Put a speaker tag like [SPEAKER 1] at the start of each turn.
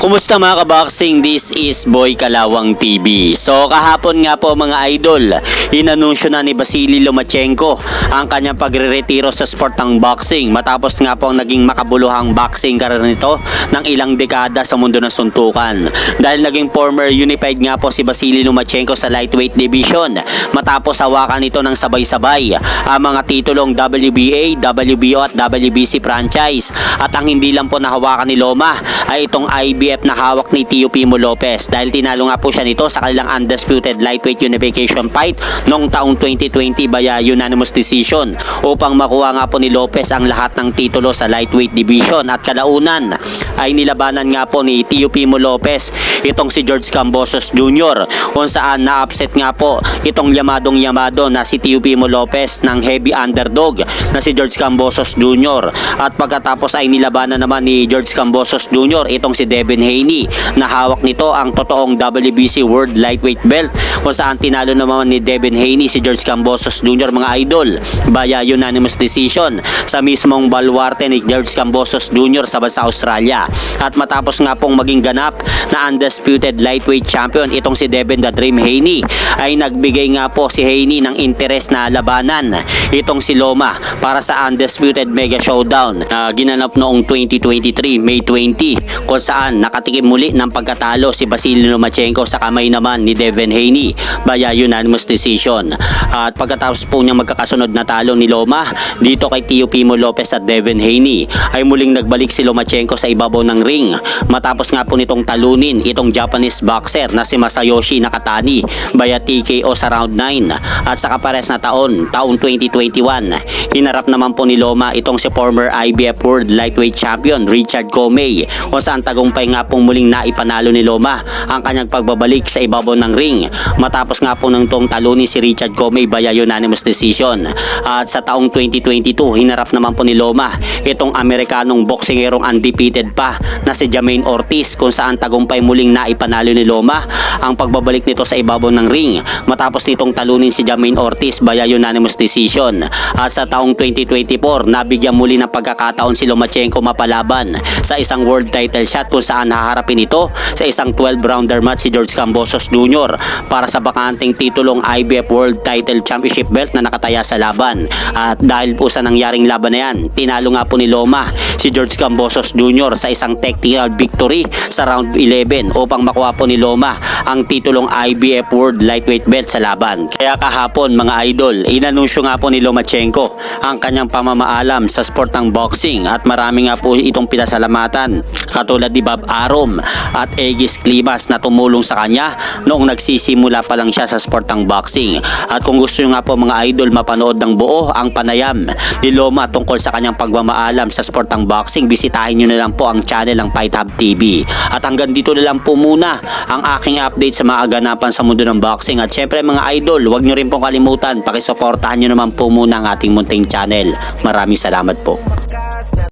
[SPEAKER 1] Kumusta mga kaboxing? This is Boy Kalawang TV. So kahapon nga po mga idol, inanunsyo na ni Vasily Lomachenko ang kanyang pagre-retiro sa sport ng boxing matapos nga po ang naging makabuluhang boxing career nito ng ilang dekada sa mundo ng suntukan. Dahil naging former unified nga po si Vasily Lomachenko sa lightweight division matapos hawakan nito ng sabay-sabay ang mga titulong WBA, WBO at WBC franchise. At ang hindi lang po nahawakan ni Loma ay itong IBF na hawak ni Teofimo Lopez dahil tinalo nga po siya nito sa kanilang undisputed lightweight unification fight noong taong 2020 via unanimous decision upang makuha nga po ni Lopez ang lahat ng titulo sa lightweight division. At kalaunan ay nilabanan nga po ni Teofimo Lopez itong si George Kambosos Jr. kung saan na-upset nga po itong yamadong na si Teofimo Lopez ng heavy underdog na si George Kambosos Jr. At pagkatapos ay nilabanan naman ni George Kambosos Jr. itong si Devin Haney na hawak nito ang totoong WBC World Lightweight Belt kung saan tinalo naman ni Devin Haney si George Kambosos Jr. mga idol via unanimous decision sa mismong baluarte ni George Kambosos Jr. sa bansa Australia. At matapos nga pong maging ganap na undisputed lightweight champion itong si Devin the Dream Haney ay nagbigay nga po si Haney ng interes na labanan itong si Loma para sa undisputed mega showdown na ginanap noong 2023 May 20 kung saan nakatikim muli ng pagkatalo si Vasily Lomachenko sa kamay naman ni Devin Haney via unanimous decision. At pagkatapos po niyang magkakasunod na talo ni Loma dito kay Teofimo Lopez at Devin Haney ay muling nagbalik si Lomachenko sa ibabaw ng ring matapos nga po nitong talunin itong Japanese boxer na si Masayoshi Nakatani via TKO sa round 9. At sa kapares na taong 2021 hinarap naman po ni Loma itong si former IBF World Lightweight Champion Richard Comey kung saan tagumpay nga pong muling naipanalo ni Loma ang kanyang pagbabalik sa ibabaw ng ring matapos nga po ng tong talunin si Richard Comey via unanimous decision. At sa taong 2022 hinarap naman po ni Loma itong Amerikanong boksingerong undefeated pa na si Jamaine Ortiz kung saan tagumpay muling naipanalo ni Loma ang pagbabalik nito sa ibabaw ng ring matapos nitong talunin si Jamaine Ortiz via unanimous decision. At sa taong 2024 nabigyan muli ng pagkakataon si Lomachenko mapalaban sa isang world title shot kung saan haharapin ito sa isang 12-rounder match si George Kambosos Jr. para sa bakanting titulong IBF World Title Championship belt na nakataya sa laban. At dahil po sa nangyaring laban na yan, tinalo nga po ni Loma si George Kambosos Jr. sa isang technical victory sa round 11 upang makuha po ni Loma ang titulong IBF World Lightweight belt sa laban. Kaya kahapon mga idol, inanunsyo nga po ni Lomachenko ang kanyang pamamaalam sa sport ng boxing at marami nga po itong pinasalamatan katulad ni Bob Arum at Aegis Climas na tumulong sa kanya noong nagsisimula pa lang siya sa sport ng boxing. At kung gusto nyo nga po mga idol mapanood ng buo ang panayam ni Loma tungkol sa kanyang pagmamaalam sa sport ng boxing, bisitahin nyo na lang po ang channel ng Fight Hub TV. At hanggang dito na lang po muna ang aking update sa mga aganapan sa mundo ng boxing. At syempre mga idol, huwag nyo rin pong kalimutan, pakisuportahan nyo naman po muna ang ating munting channel. Maraming salamat po.